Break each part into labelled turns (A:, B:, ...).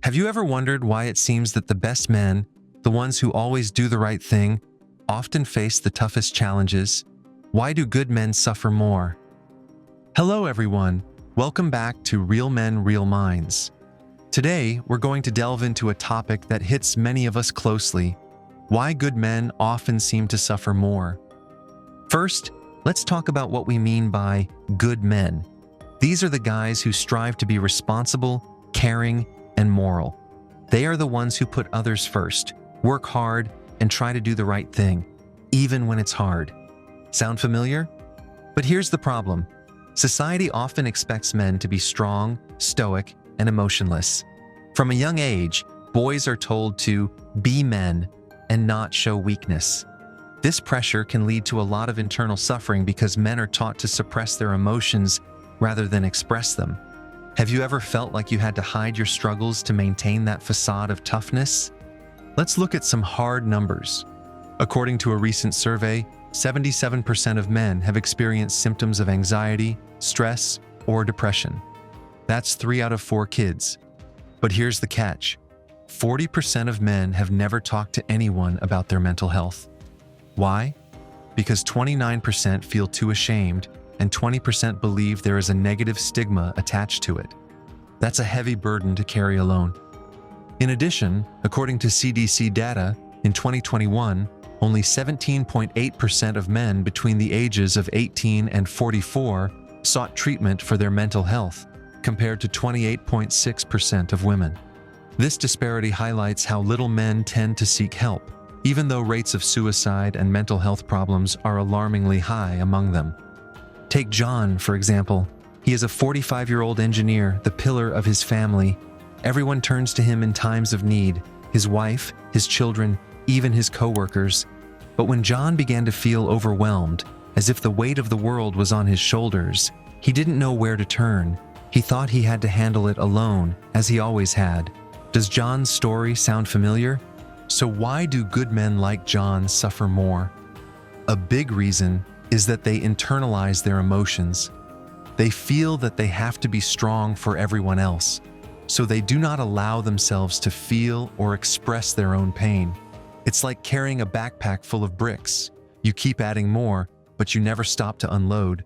A: Have you ever wondered why it seems that the best men, the ones who always do the right thing, often face the toughest challenges? Why do good men suffer more? Hello everyone, welcome back to Real Men, Real Minds. Today, we're going to delve into a topic that hits many of us closely: why good men often seem to suffer more. First, let's talk about what we mean by good men. These are the guys who strive to be responsible, caring, and moral. They are the ones who put others first, work hard, and try to do the right thing, even when it's hard. Sound familiar? But here's the problem. Society often expects men to be strong, stoic, and emotionless. From a young age, boys are told to be men and not show weakness. This pressure can lead to a lot of internal suffering because men are taught to suppress their emotions rather than express them. Have you ever felt like you had to hide your struggles to maintain that facade of toughness? Let's look at some hard numbers. According to a recent survey, 77% of men have experienced symptoms of anxiety, stress, or depression. That's 3 out of 4 kids. But here's the catch. 40% of men have never talked to anyone about their mental health. Why? Because 29% feel too ashamed and 20% believe there is a negative stigma attached to it. That's a heavy burden to carry alone. In addition, according to CDC data, in 2021, only 17.8% of men between the ages of 18 and 44 sought treatment for their mental health, compared to 28.6% of women. This disparity highlights how little men tend to seek help, even though rates of suicide and mental health problems are alarmingly high among them. Take John, for example. He is a 45-year-old engineer, the pillar of his family. Everyone turns to him in times of need: his wife, his children, even his co-workers. But when John began to feel overwhelmed, as if the weight of the world was on his shoulders, he didn't know where to turn. He thought he had to handle it alone, as he always had. Does John's story sound familiar? So why do good men like John suffer more? A big reason is that they internalize their emotions. They feel that they have to be strong for everyone else, so they do not allow themselves to feel or express their own pain. It's like carrying a backpack full of bricks. You keep adding more, but you never stop to unload.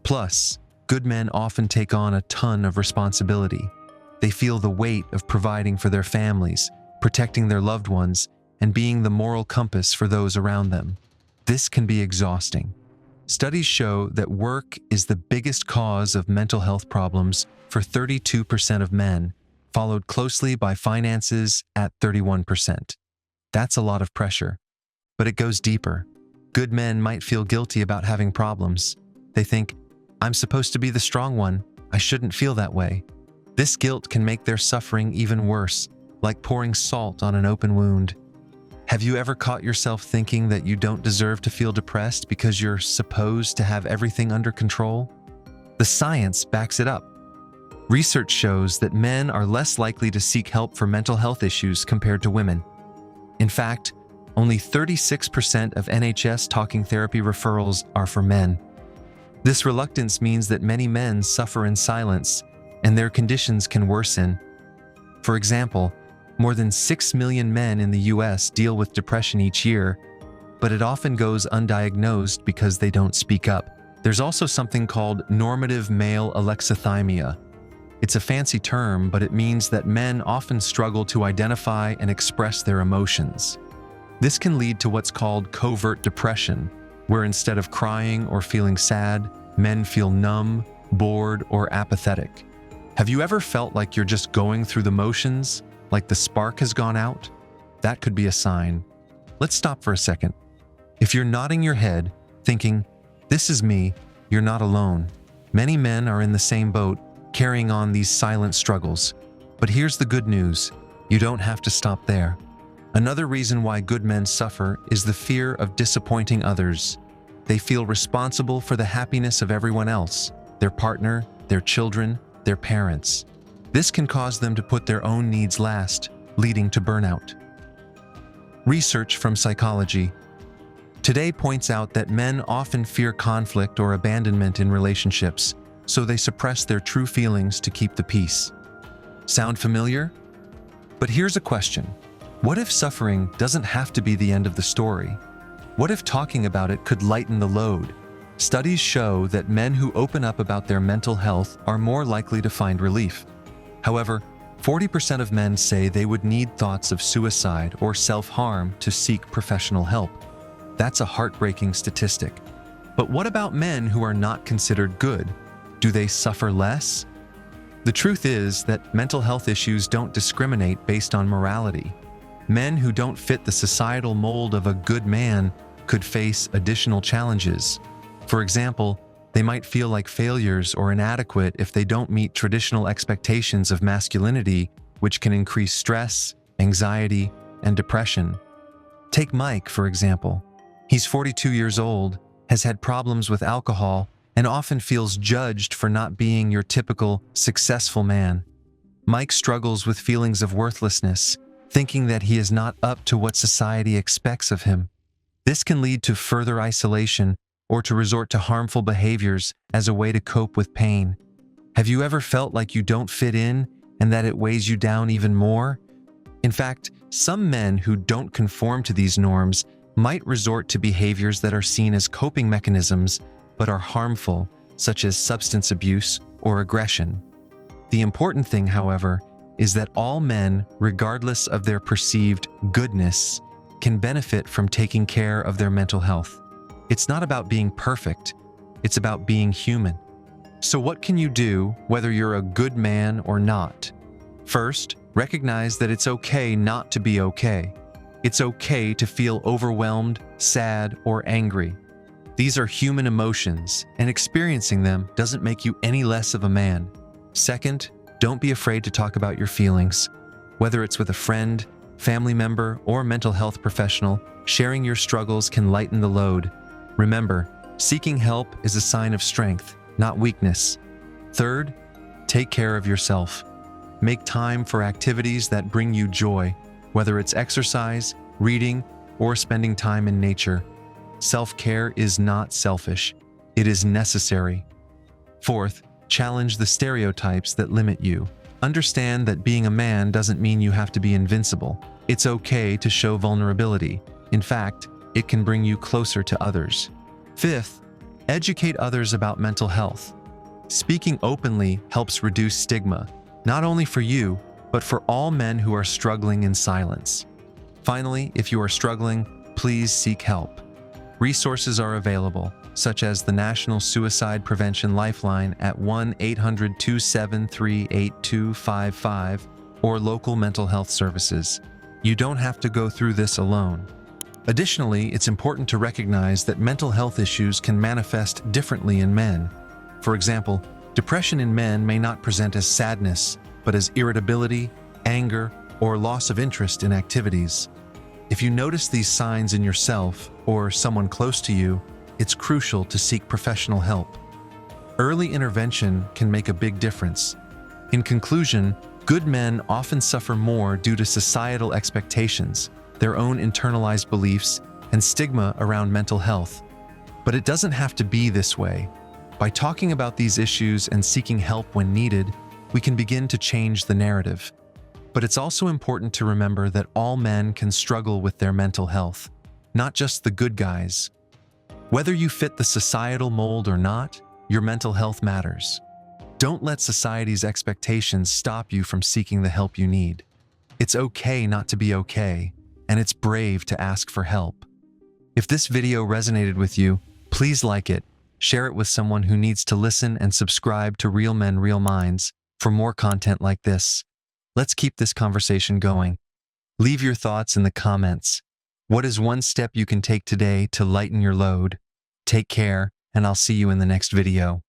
A: Plus, good men often take on a ton of responsibility. They feel the weight of providing for their families, protecting their loved ones, and being the moral compass for those around them. This can be exhausting. Studies show that work is the biggest cause of mental health problems for 32% of men, followed closely by finances at 31%. That's a lot of pressure. But it goes deeper. Good men might feel guilty about having problems. They think, "I'm supposed to be the strong one. I shouldn't feel that way." This guilt can make their suffering even worse, like pouring salt on an open wound. Have you ever caught yourself thinking that you don't deserve to feel depressed because you're supposed to have everything under control? The science backs it up. Research shows that men are less likely to seek help for mental health issues compared to women. In fact, only 36% of NHS talking therapy referrals are for men. This reluctance means that many men suffer in silence, and their conditions can worsen. For example, more than 6 million men in the US deal with depression each year, but it often goes undiagnosed because they don't speak up. There's also something called normative male alexithymia. It's a fancy term, but it means that men often struggle to identify and express their emotions. This can lead to what's called covert depression, where instead of crying or feeling sad, men feel numb, bored, or apathetic. Have you ever felt like you're just going through the motions, like the spark has gone out? That could be a sign. Let's stop for a second. If you're nodding your head, thinking, "This is me," you're not alone. Many men are in the same boat, carrying on these silent struggles. But here's the good news. You don't have to stop there. Another reason why good men suffer is the fear of disappointing others. They feel responsible for the happiness of everyone else, their partner, their children, their parents. This can cause them to put their own needs last, leading to burnout. Research from psychology today points out that men often fear conflict or abandonment in relationships, so they suppress their true feelings to keep the peace. Sound familiar? But here's a question. What if suffering doesn't have to be the end of the story? What if talking about it could lighten the load? Studies show that men who open up about their mental health are more likely to find relief. However, 40% of men say they would need thoughts of suicide or self-harm to seek professional help. That's a heartbreaking statistic. But what about men who are not considered good? Do they suffer less? The truth is that mental health issues don't discriminate based on morality. Men who don't fit the societal mold of a good man could face additional challenges. For example, they might feel like failures or inadequate if they don't meet traditional expectations of masculinity, which can increase stress, anxiety, and depression. Take Mike, for example. He's 42 years old, has had problems with alcohol, and often feels judged for not being your typical successful man. Mike struggles with feelings of worthlessness, thinking that he is not up to what society expects of him. This can lead to further isolation or to resort to harmful behaviors as a way to cope with pain. Have you ever felt like you don't fit in and that it weighs you down even more? In fact, some men who don't conform to these norms might resort to behaviors that are seen as coping mechanisms but are harmful, such as substance abuse or aggression. The important thing, however, is that all men, regardless of their perceived goodness, can benefit from taking care of their mental health. It's not about being perfect, it's about being human. So what can you do whether you're a good man or not? First, recognize that it's okay not to be okay. It's okay to feel overwhelmed, sad, or angry. These are human emotions, and experiencing them doesn't make you any less of a man. Second, don't be afraid to talk about your feelings. Whether it's with a friend, family member, or mental health professional, sharing your struggles can lighten the load. Remember, seeking help is a sign of strength, not weakness. Third, take care of yourself. Make time for activities that bring you joy, whether it's exercise, reading, or spending time in nature. Self-care is not selfish. It is necessary. Fourth, challenge the stereotypes that limit you. Understand that being a man doesn't mean you have to be invincible. It's okay to show vulnerability. In fact, it can bring you closer to others. Fifth, educate others about mental health. Speaking openly helps reduce stigma, not only for you, but for all men who are struggling in silence. Finally, if you are struggling, please seek help. Resources are available, such as the National Suicide Prevention Lifeline at 1-800-273-8255 or local mental health services. You don't have to go through this alone. Additionally, it's important to recognize that mental health issues can manifest differently in men. For example, depression in men may not present as sadness, but as irritability, anger, or loss of interest in activities. If you notice these signs in yourself or someone close to you, it's crucial to seek professional help. Early intervention can make a big difference. In conclusion, good men often suffer more due to societal expectations, their own internalized beliefs, and stigma around mental health. But it doesn't have to be this way. By talking about these issues and seeking help when needed, we can begin to change the narrative. But it's also important to remember that all men can struggle with their mental health, not just the good guys. Whether you fit the societal mold or not, your mental health matters. Don't let society's expectations stop you from seeking the help you need. It's okay not to be okay, and it's brave to ask for help. If this video resonated with you, please like it, share it with someone who needs to listen, and subscribe to Real Men, Real Minds for more content like this. Let's keep this conversation going. Leave your thoughts in the comments. What is one step you can take today to lighten your load? Take care, and I'll see you in the next video.